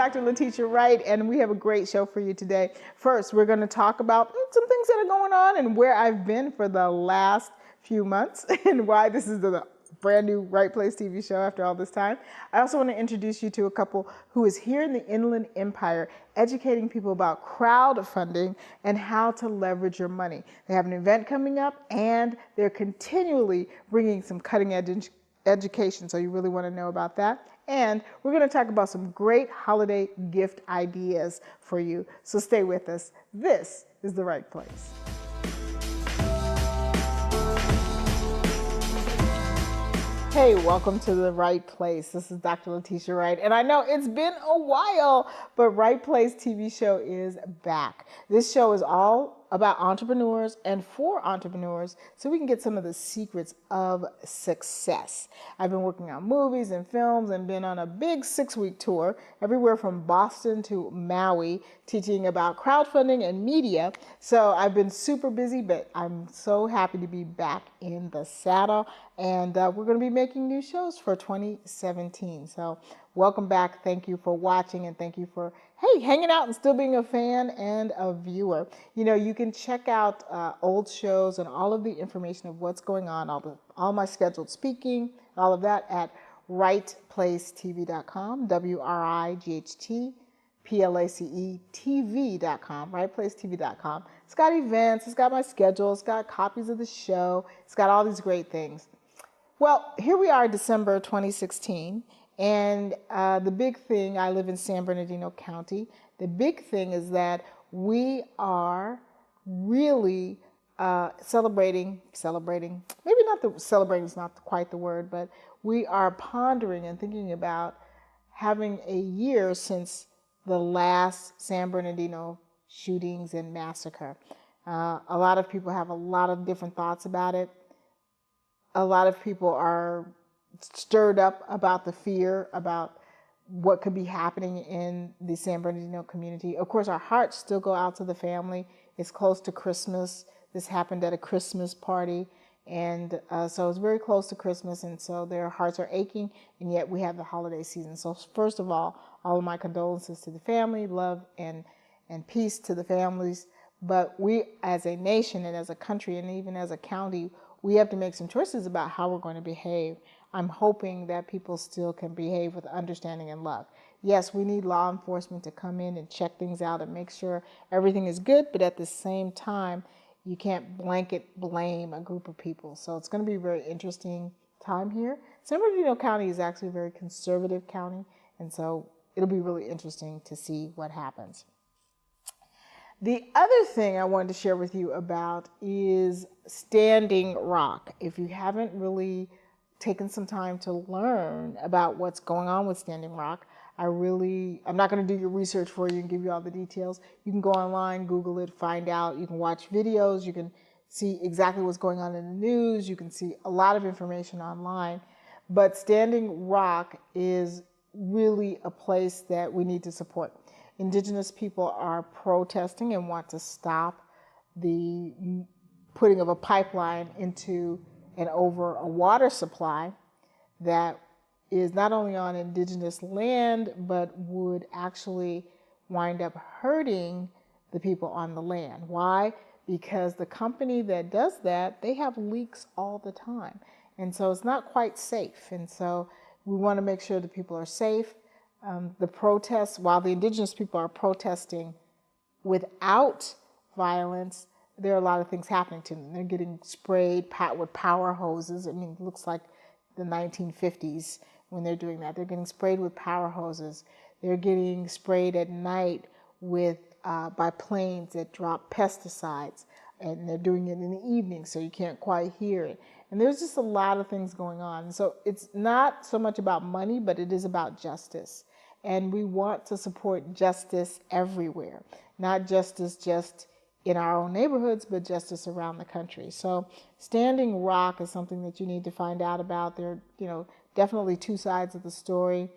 Dr. Letitia Wright, and we have a great show for you today. First, we're going to talk about some things that are going on and where I've been for the last few months and why this is the brand new Right Place TV show after all this time. I also want to introduce you to a couple who is here in the Inland Empire educating people about crowdfunding and how to leverage your money. They have an event coming up and they're continually bringing some cutting edge education, so you really want to know about that. And we're going to talk about some great holiday gift ideas for you. So stay with us. This is the Right Place. Hey, welcome to the Right Place. This is Dr. Letitia Wright, and I know it's been a while, but Right Place TV show is back. This show is all about entrepreneurs and for entrepreneurs, so we can get some of the secrets of success. I've been working on movies and films and been on a big 6-week tour everywhere from Boston to Maui, teaching about crowdfunding and media. So I've been super busy, but I'm so happy to be back in the saddle, and we're going to be making new shows for 2017. So welcome back. Thank you for watching, and thank you for hanging out and still being a fan and a viewer. You know, you can check out old shows and all of the information of what's going on, all my scheduled speaking, all of that at rightplacetv.com, WRIGHTPLACETV.com, rightplacetv.com. It's got events, it's got my schedule, it's got copies of the show, it's got all these great things. Well, here we are, December 2016. And the big thing, I live in San Bernardino County. The big thing is that we are really celebrating, maybe not celebrating is not quite the word, but we are pondering and thinking about having a year since the last San Bernardino shootings and massacre. A lot of people have a lot of different thoughts about it. A lot of people are stirred up about the fear about what could be happening in the San Bernardino community. Of course, our hearts still go out to the family. It's close to Christmas. This happened at a Christmas party, and so it's very close to Christmas, and so their hearts are aching, and yet we have the holiday season. So first of all of my condolences to the family, love and peace to the families. But we as a nation and as a country and even as a county, we have to make some choices about how we're going to behave. I'm hoping that people still can behave with understanding and love. Yes, we need law enforcement to come in and check things out and make sure everything is good, but at the same time, you can't blanket blame a group of people. So it's going to be a very interesting time here. San Bernardino County is actually a very conservative county, and so it'll be really interesting to see what happens. The other thing I wanted to share with you about is Standing Rock. If you haven't really taken some time to learn about what's going on with Standing Rock, I'm not going to do your research for you and give you all the details. You can go online, Google it, find out. You can watch videos. You can see exactly what's going on in the news. You can see a lot of information online. But Standing Rock is really a place that we need to support. Indigenous people are protesting and want to stop the putting of a pipeline into and over a water supply that is not only on indigenous land, but would actually wind up hurting the people on the land. Why? Because the company that does that, they have leaks all the time. And so it's not quite safe. And so we want to make sure that people are safe. The protests, while the indigenous people are protesting without violence, there are a lot of things happening to them. They're getting sprayed with power hoses. I mean, it looks like the 1950s when they're doing that. They're getting sprayed with power hoses. They're getting sprayed at night by planes that drop pesticides, and they're doing it in the evening, so you can't quite hear it. And there's just a lot of things going on. So it's not so much about money, but it is about justice. And we want to support justice everywhere, not justice just in our own neighborhoods, but justice around the country. So Standing Rock is something that you need to find out about. There are, definitely two sides of the story,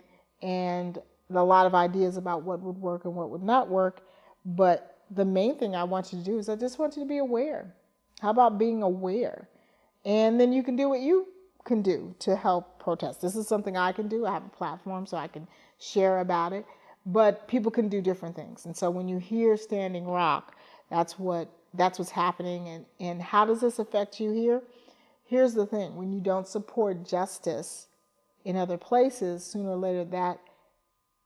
and a lot of ideas about what would work and what would not work. But the main thing I want you to do is I just want you to be aware. How about being aware? And then you can do what you can do to help protest. This is something I can do. I have a platform so I can share about it. but people can do different things. And so when you hear Standing Rock, that's what's happening. And how does this affect you here? Here's the thing: when you don't support justice in other places, sooner or later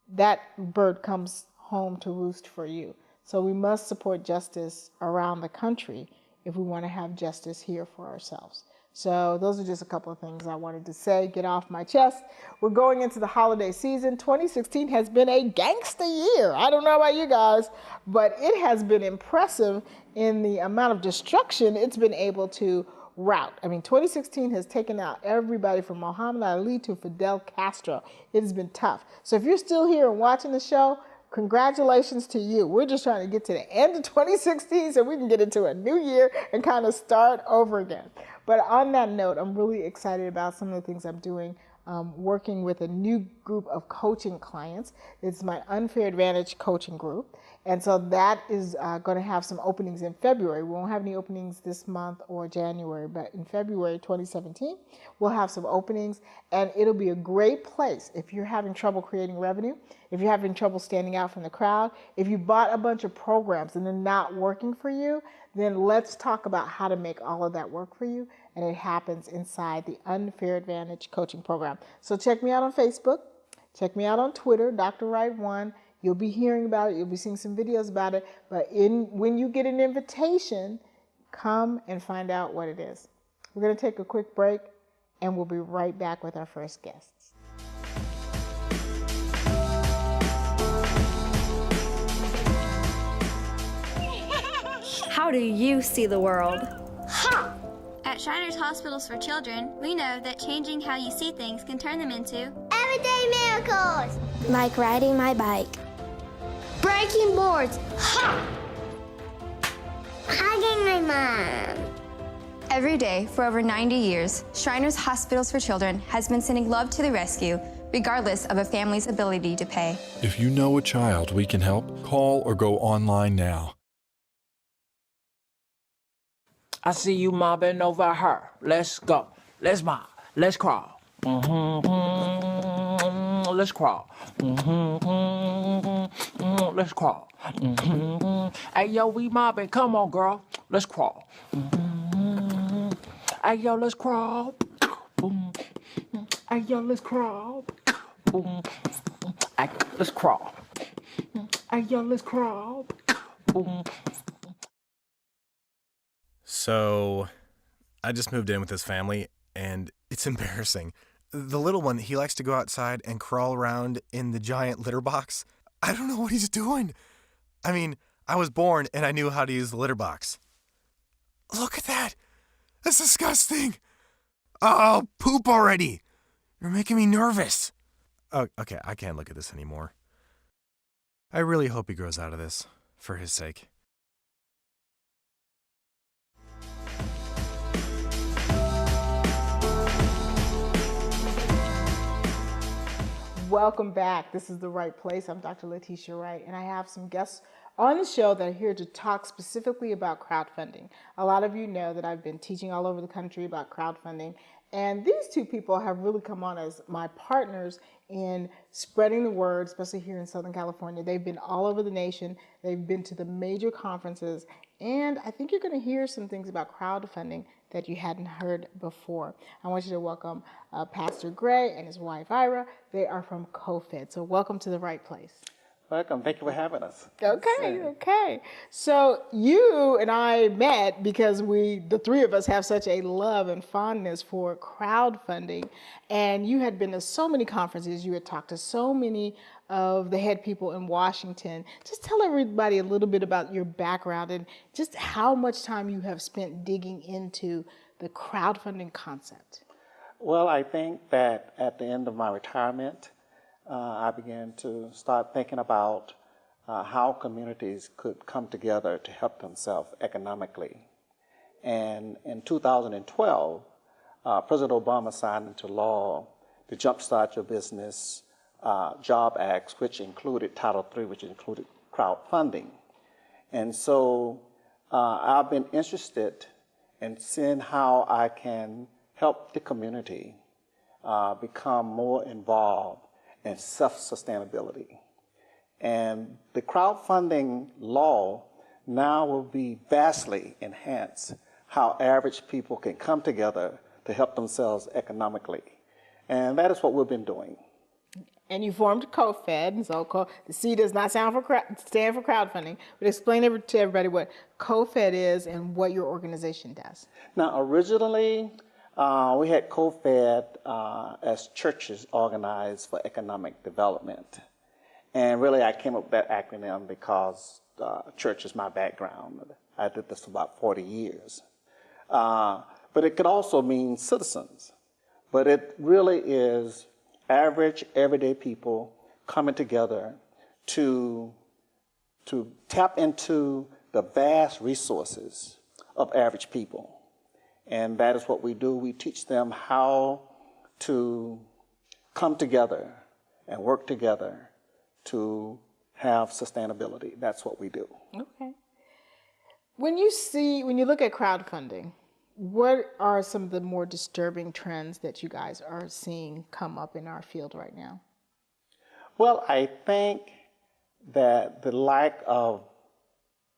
that bird comes home to roost for you. So we must support justice around the country if we want to have justice here for ourselves. So those are just a couple of things I wanted to say, get off my chest. We're going into the holiday season. 2016 has been a gangster year. I don't know about you guys, but it has been impressive in the amount of destruction it's been able to route. I mean, 2016 has taken out everybody from Muhammad Ali to Fidel Castro. It has been tough. So if you're still here and watching the show, congratulations to you. We're just trying to get to the end of 2016 so we can get into a new year and kind of start over again. But on that note, I'm really excited about some of the things I'm doing, working with a new group of coaching clients. It's my Unfair Advantage coaching group. And so that is going to have some openings in February. We won't have any openings this month or January, but in February 2017, we'll have some openings, and it'll be a great place if you're having trouble creating revenue, if you're having trouble standing out from the crowd, if you bought a bunch of programs and they're not working for you, then let's talk about how to make all of that work for you. And it happens inside the Unfair Advantage coaching program. So check me out on Facebook. Check me out on Twitter, Dr. Wright 1. You'll be hearing about it. You'll be seeing some videos about it. But when you get an invitation, come and find out what it is. We're going to take a quick break, and we'll be right back with our first guests. How do you see the world? Ha! At Shriners Hospitals for Children, we know that changing how you see things can turn them into everyday miracles. Like riding my bike. Breaking boards. Ha! Hugging my mom. Every day for over 90 years, Shriners Hospitals for Children has been sending love to the rescue, regardless of a family's ability to pay. If you know a child we can help, call or go online now. I see you mobbing over her. Let's go. Let's mob. Let's crawl. Let's crawl. Let's crawl. Hey, yo, we mobbing. Come on, girl. Let's crawl. Hey, yo, let's crawl. Hey, yo, let's crawl. Hey, let's crawl. Hey, yo, let's crawl. So, I just moved in with his family, and it's embarrassing. The little one, he likes to go outside and crawl around in the giant litter box. I don't know what he's doing. I mean, I was born and I knew how to use the litter box. Look at that. That's disgusting. Oh, poop already. You're making me nervous. Oh, okay, I can't look at this anymore. I really hope he grows out of this, for his sake. Welcome back. This is The Right Place. I'm Dr. Letitia Wright, and I have some guests on the show that are here to talk specifically about crowdfunding. A lot of you know that I've been teaching all over the country about crowdfunding, and these two people have really come on as my partners in spreading the word, especially here in Southern California. They've been all over the nation. They've been to the major conferences, and I think you're going to hear some things about crowdfunding that you hadn't heard before. I want you to welcome Pastor Gray and his wife Ira. They are from COFED. So welcome to The Right Place. Welcome. Thank you for having us. Okay. So you and I met because the three of us have such a love and fondness for crowdfunding. And you had been to so many conferences. You had talked to so many of the head people in Washington. Just tell everybody a little bit about your background and just how much time you have spent digging into the crowdfunding concept. Well, I think that at the end of my retirement, I began to start thinking about how communities could come together to help themselves economically. And in 2012, President Obama signed into law the Jumpstart Your Business Job Act, which included Title III, which included crowdfunding. And so I've been interested in seeing how I can help the community become more involved in self-sustainability. And the crowdfunding law now will be vastly enhance how average people can come together to help themselves economically. And that is what we've been doing. And you formed COFED, and so the C does not stand for crowdfunding, but explain to everybody what COFED is and what your organization does. Now, originally, we had COFED as churches organized for economic development. And really, I came up with that acronym because church is my background. I did this for about 40 years. But it could also mean citizens. But it really is average, everyday people coming together to tap into the vast resources of average people. And that is what we do. We teach them how to come together and work together to have sustainability. That's what we do. Okay. When you look at crowdfunding, what are some of the more disturbing trends that you guys are seeing come up in our field right now? Well, I think that the lack of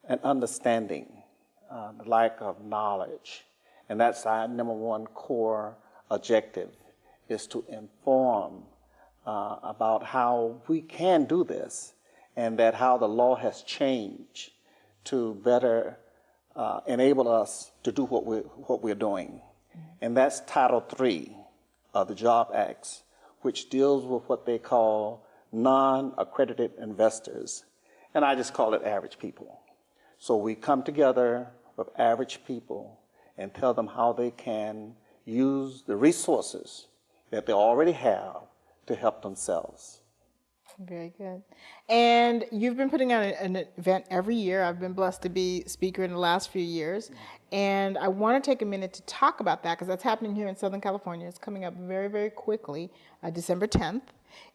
an understanding, the lack of knowledge, and that's our number one core objective, is to inform about how we can do this, and that how the law has changed to better enable us to do what we're doing. And that's Title III of the Job Acts, which deals with what they call non-accredited investors. And I just call it average people. So we come together with average people and tell them how they can use the resources that they already have to help themselves. Very good. And you've been putting on an event every year. I've been blessed to be speaker in the last few years. And I want to take a minute to talk about that because that's happening here in Southern California. It's coming up very, very quickly, December 10th.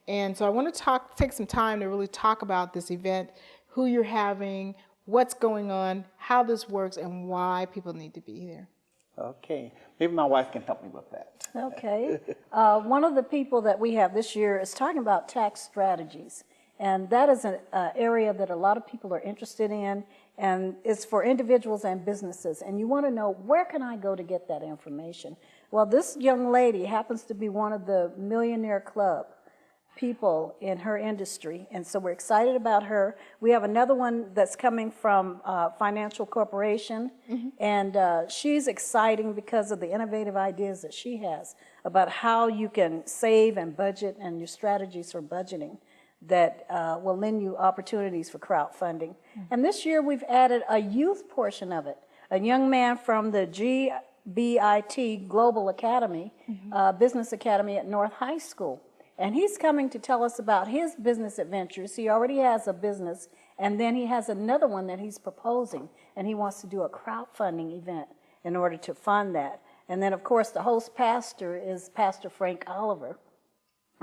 And so I want to take some time to really talk about this event, who you're having, what's going on, how this works, and why people need to be there. Okay, maybe my wife can help me with that. Okay. One of the people that we have this year is talking about tax strategies. And that is an area that a lot of people are interested in, and it's for individuals and businesses. And you want to know, where can I go to get that information? Well, this young lady happens to be one of the Millionaire Club people in her industry, and so we're excited about her. We have another one that's coming from Financial Corporation, and she's exciting because of the innovative ideas that she has about how you can save and budget and your strategies for budgeting that will lend you opportunities for crowdfunding. And this year we've added a youth portion of it. A young man from the GBIT Global Academy, Business Academy at North High School. And he's coming to tell us about his business adventures. He already has a business, and then he has another one that he's proposing, and he wants to do a crowdfunding event in order to fund that. And then, of course, the host pastor is Pastor Frank Oliver.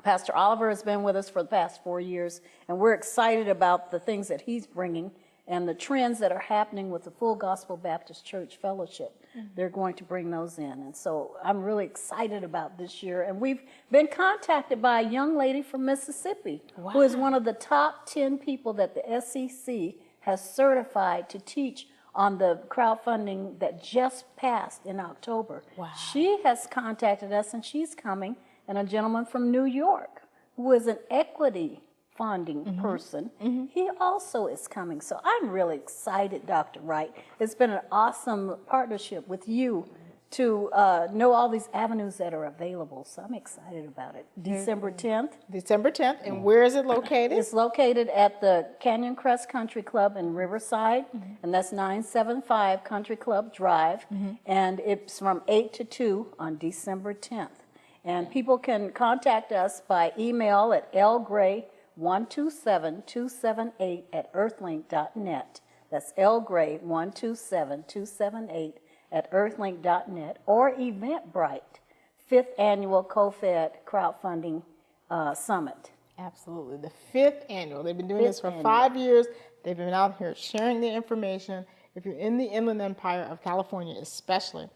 Pastor Oliver has been with us for the past 4 years, and we're excited about the things that he's bringing and the trends that are happening with the Full Gospel Baptist Church Fellowship. They're going to bring those in. And so I'm really excited about this year. And we've been contacted by a young lady from Mississippi who is one of the top 10 people that the SEC has certified to teach on the crowdfunding that just passed in October. She has contacted us, and she's coming, and a gentleman from New York who is an equity funding person, he also is coming. So I'm really excited, Dr. Wright. It's been an awesome partnership with you to know all these avenues that are available. So I'm excited about it. December 10th. December 10th. And where is it located? It's located at the Canyon Crest Country Club in Riverside, and that's 975 Country Club Drive. And it's from 8 to 2 on December 10th. And people can contact us by email at lgray127278@earthlink.net. That's lgray127278@earthlink.net, or Eventbrite, 5th Annual COFED Crowdfunding Summit. Absolutely. The 5th annual. They've been doing this for 5 years. They've been out here sharing the information. If you're in the Inland Empire of California especially,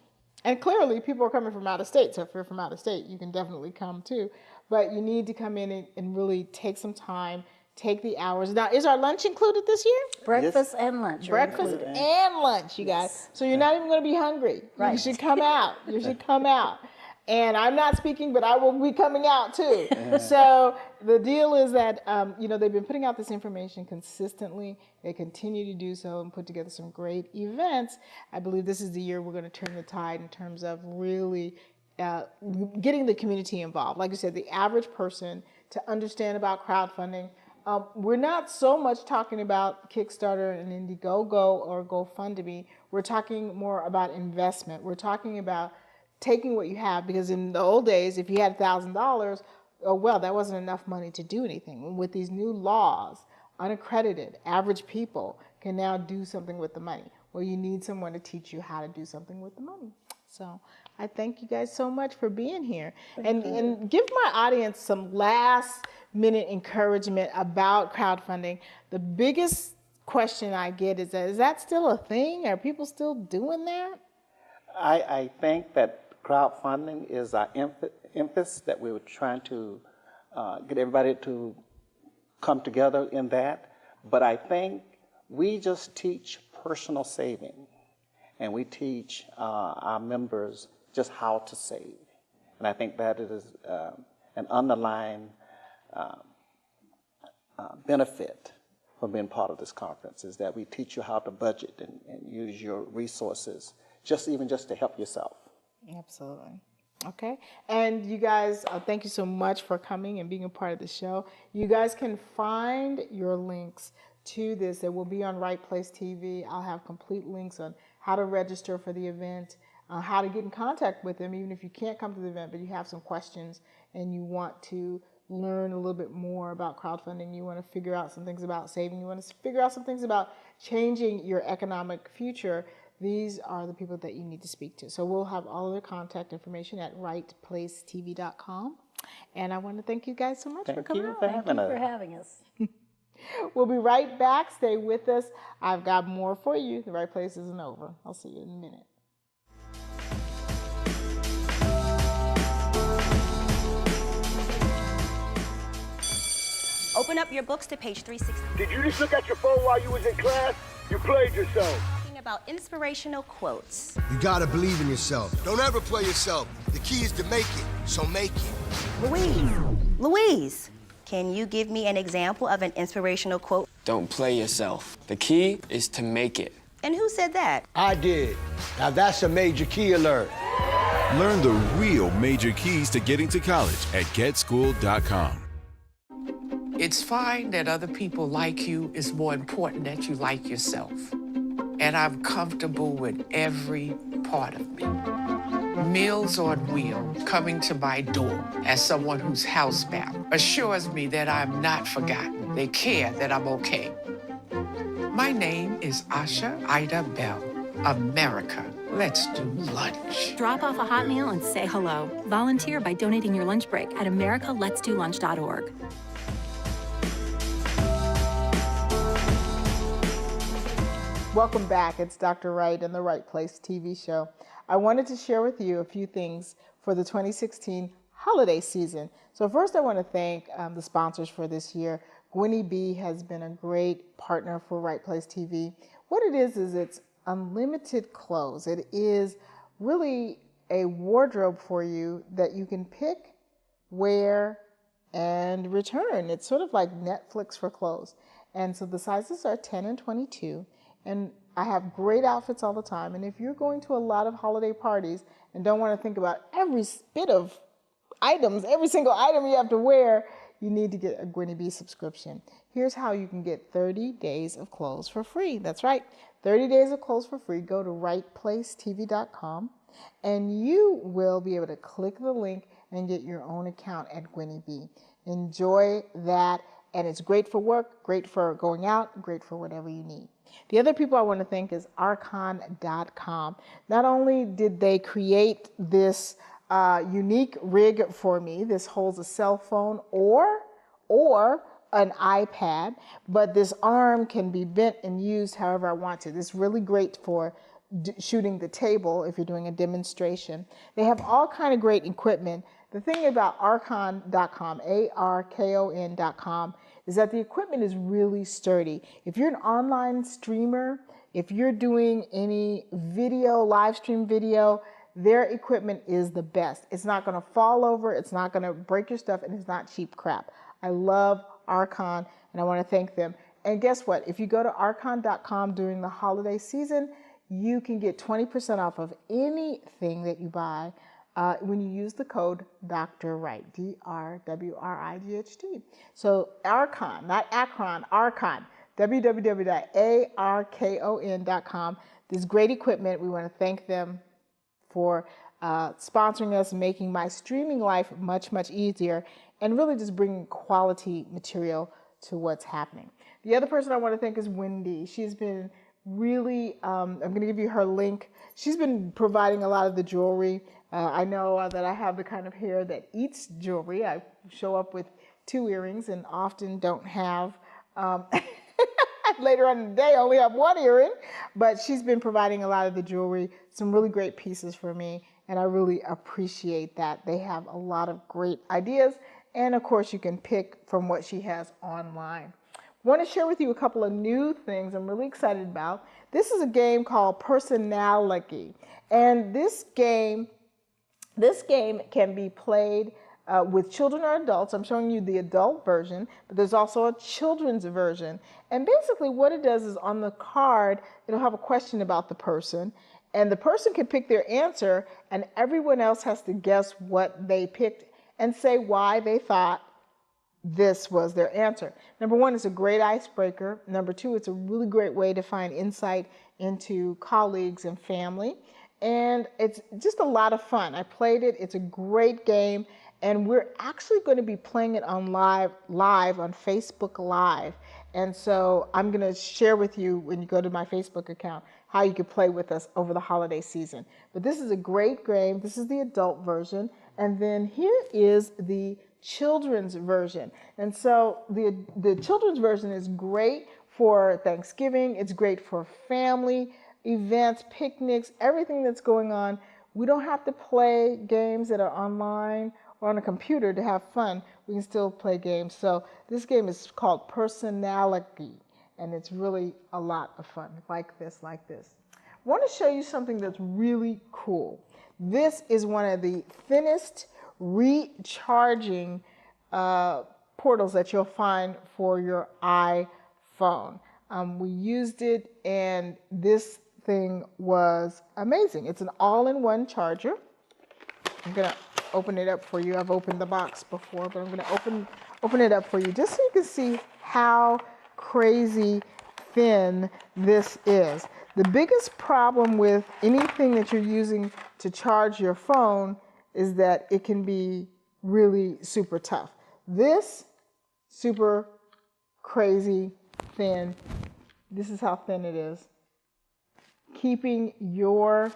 and clearly people are coming from out of state, so if you're from out of state, you can definitely come too. But you need to come in and really take some time take the hours. Now, is our lunch included this year? Breakfast and lunch. are Breakfast included. and lunch, you guys. So you're not even going to be hungry. You Right. should come out. You should come out. And I'm not speaking, but I will be coming out too. So the deal is that, they've been putting out this information consistently. They continue to do so and put together some great events. I believe this is the year we're going to turn the tide in terms of really getting the community involved. Like you said, the average person to understand about crowdfunding. We're not so much talking about Kickstarter and Indiegogo or GoFundMe. We're talking more about investment. We're talking about taking what you have, because in the old days, if you had $1,000, that wasn't enough money to do anything. With these new laws, unaccredited, average people can now do something with the money. Well, you need someone to teach you how to do something with the money. So I thank you guys so much for being here. And give my audience some last minute encouragement about crowdfunding. The biggest question I get is that still a thing? Are people still doing that? I think that crowdfunding is our emphasis, that we were trying to get everybody to come together in that. But I think we just teach personal saving, and we teach our members just how to save. And I think that it is an underlying benefit from being part of this conference, is that we teach you how to budget and use your resources, just to help yourself. Absolutely. Okay. And you guys, thank you so much for coming and being a part of the show. You guys can find your links to this. It will be on Right Place TV. I'll have complete links on how to register for the event, how to get in contact with them, even if you can't come to the event, but you have some questions and you want to learn a little bit more about crowdfunding. You want to figure out some things about saving. You want to figure out some things about changing your economic future. These are the people that you need to speak to. So we'll have all of their contact information at rightplacetv.com. And I want to thank you guys so much for coming out. Thank you for having us. We'll be right back. Stay with us. I've got more for you. The Right Place isn't over. I'll see you in a minute. Open up your books to page 360. Did you just look at your phone while you was in class? You played yourself. About inspirational quotes. You gotta believe in yourself. Don't ever play yourself. The key is to make it, so make it. Louise, can you give me an example of an inspirational quote? Don't play yourself. The key is to make it. And who said that? I did. Now that's a major key alert. Learn the real major keys to getting to college at getschool.com. It's fine that other people like you. It's more important that you like yourself. And I'm comfortable with every part of me. Meals on Wheels coming to my door as someone who's housebound assures me that I'm not forgotten. They care that I'm okay. My name is Asha Ida Bell. America, let's do lunch. Drop off a hot meal and say hello. Volunteer by donating your lunch break at americaletsdolunch.org. Welcome back. It's Dr. Wright and the Right Place TV show. I wanted to share with you a few things for the 2016 holiday season. So first I want to thank the sponsors for this year. Gwenny B has been a great partner for Right Place TV. What it is it's unlimited clothes. It is really a wardrobe for you that you can pick, wear, and return. It's sort of like Netflix for clothes. And so the sizes are 10 and 22. And I have great outfits all the time. And if you're going to a lot of holiday parties and don't want to think about every bit of items, every single item you have to wear, you need to get a Gwenny B subscription. Here's how you can get 30 days of clothes for free. That's right, 30 days of clothes for free. Go to rightplacetv.com and you will be able to click the link and get your own account at Gwenny B. Enjoy that. And it's great for work, great for going out, great for whatever you need. The other people I want to thank is Ourcon.com. Not only did they create this unique rig for me, this holds a cell phone or an iPad, but this arm can be bent and used however I want to. This is really great for shooting the table if you're doing a demonstration. They have all kind of great equipment. The thing about Ourcon.com, Arkon.com, is that the equipment is really sturdy. If you're an online streamer, if you're doing any video, live stream video, their equipment is the best. It's not going to fall over, it's not going to break your stuff, and it's not cheap crap. I love Ourcon, and I want to thank them. And guess what? If you go to Ourcon.com during the holiday season, you can get 20% off of anything that you buy when you use the code Dr. Wright, DRWRIGHT. So Ourcon, not Akron, Ourcon, www.arkon.com. This great equipment, we want to thank them for sponsoring us, making my streaming life much, much easier, and really just bringing quality material to what's happening. The other person I want to thank is Wendy. She's been really, I'm going to give you her link. She's been providing a lot of the jewelry. I know that I have the kind of hair that eats jewelry. I show up with 2 earrings and often don't have, later on in the day, I only have 1 earring. But she's been providing a lot of the jewelry, some really great pieces for me, and I really appreciate that. They have a lot of great ideas, and of course you can pick from what she has online. I want to share with you a couple of new things I'm really excited about. This is a game called Personality, and this game can be played with children or adults. I'm showing you the adult version, but there's also a children's version. And basically what it does is on the card, it'll have a question about the person, and the person can pick their answer, and everyone else has to guess what they picked and say why they thought this was their answer. Number 1, it's a great icebreaker. Number 2, it's a really great way to find insight into colleagues and family. And it's just a lot of fun. I played it. It's a great game. And we're actually going to be playing it on live on Facebook Live. And so I'm going to share with you when you go to my Facebook account how you can play with us over the holiday season. But this is a great game. This is the adult version. And then here is the children's version. And so the children's version is great for Thanksgiving. It's great for family events, picnics, everything that's going on. We don't have to play games that are online or on a computer to have fun. We can still play games. So this game is called Personality, and it's really a lot of fun, like this. I want to show you something that's really cool. This is one of the thinnest recharging portals that you'll find for your iPhone. We used it, and this thing was amazing. It's an all-in-one charger. I'm going to open it up for you. I've opened the box before, but I'm going to open it up for you just so you can see how crazy thin this is. The biggest problem with anything that you're using to charge your phone is that it can be really super tough. This super crazy thin, this is how thin it is, keeping your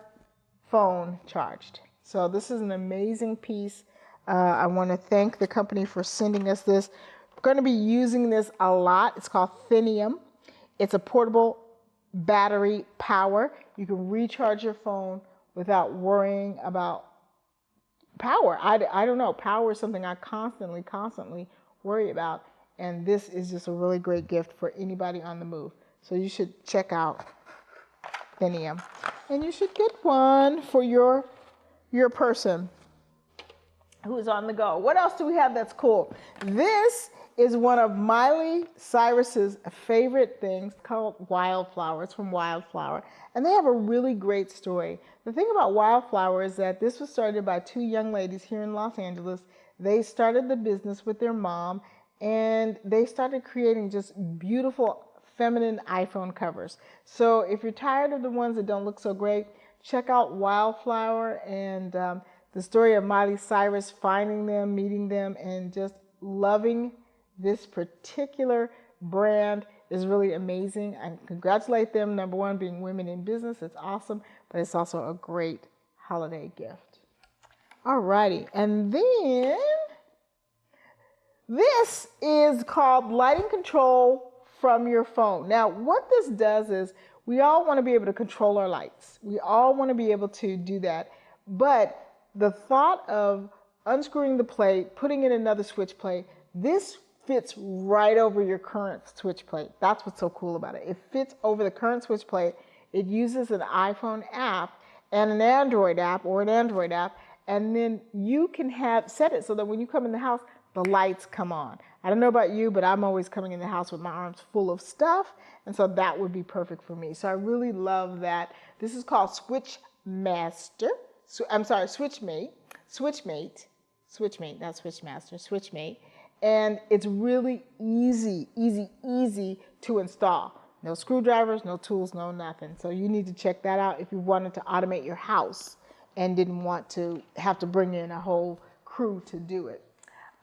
phone charged. So this is an amazing piece. I want to thank the company for sending us this. We're going to be using this a lot. It's called Thiniam. It's a portable battery power. You can recharge your phone without worrying about power. I don't know. Power is something I constantly worry about. And this is just a really great gift for anybody on the move. So you should check out Thiniam. And you should get one for your person who is on the go. What else do we have that's cool? This is one of Miley Cyrus's favorite things called Wildflower. It's from Wildflower. And they have a really great story. The thing about Wildflower is that this was started by 2 young ladies here in Los Angeles. They started the business with their mom, and they started creating just beautiful feminine iPhone covers. So if you're tired of the ones that don't look so great, check out Wildflower and the story of Miley Cyrus finding them, meeting them, and just loving this particular brand is really amazing. I congratulate them. Number 1, being women in business. It's awesome, but it's also a great holiday gift. Alrighty, and then this is called lighting control from your phone. Now, what this does is we all want to be able to control our lights. We all want to be able to do that. But the thought of unscrewing the plate, putting in another switch plate, this fits right over your current switch plate. That's what's so cool about it. It fits over the current switch plate. It uses an iPhone app and an Android app or an Android app, and then you can set it so that when you come in the house, the lights come on. I don't know about you, but I'm always coming in the house with my arms full of stuff, and so that would be perfect for me. So I really love that. This is called Switchmaster. I'm sorry, Switchmate, not Switchmaster, Switchmate. And it's really easy to install. No screwdrivers, no tools, no nothing. So you need to check that out if you wanted to automate your house and didn't want to have to bring in a whole crew to do it.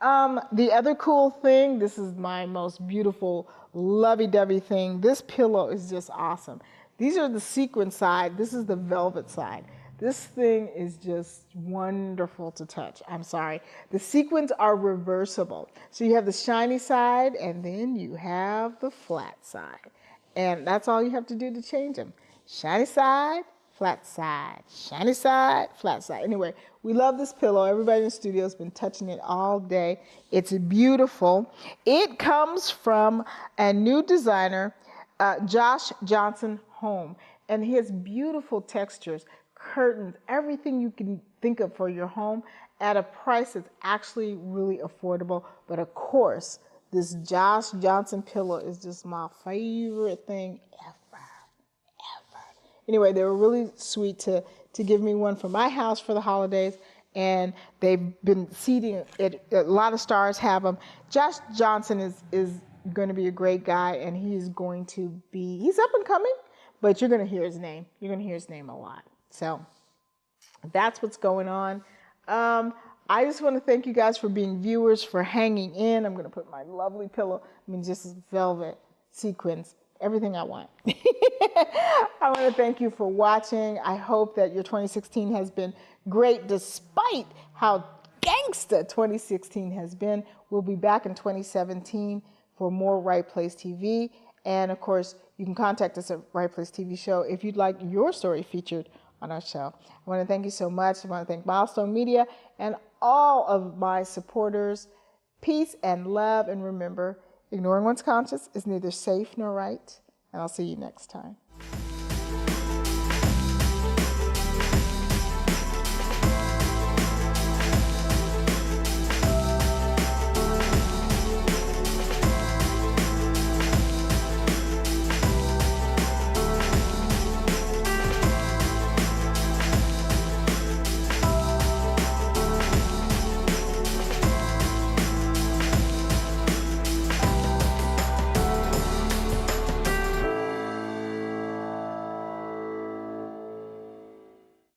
The other cool thing, this is my most beautiful lovey-dovey thing. This pillow is just awesome. These are the sequin side. This is the velvet side. This thing is just wonderful to touch. I'm sorry. The sequins are reversible. So you have the shiny side and then you have the flat side. And that's all you have to do to change them. Shiny side, flat side. Shiny side, flat side. Anyway, we love this pillow. Everybody in the studio has been touching it all day. It's beautiful. It comes from a new designer, Josh Johnson Home. And he has beautiful textures, curtains, everything you can think of for your home at a price that's actually really affordable. But of course, this Josh Johnson pillow is just my favorite thing ever. Anyway, they were really sweet to give me one for my house for the holidays, and they've been seeding it. A lot of stars have them. Josh Johnson is going to be a great guy, and he's up and coming, but you're going to hear his name. You're going to hear his name a lot. So that's what's going on. I just want to thank you guys for being viewers, for hanging in. I'm going to put my lovely pillow, just velvet, sequins, everything I want. I want to thank you for watching. I hope that your 2016 has been great despite how gangsta 2016 has been. We'll be back in 2017 for more Right Place TV. And of course, you can contact us at Right Place TV Show if you'd like your story featured on our show. I want to thank you so much. I want to thank Milestone Media and all of my supporters. Peace and love, and remember, ignoring one's conscience is neither safe nor right. And I'll see you next time.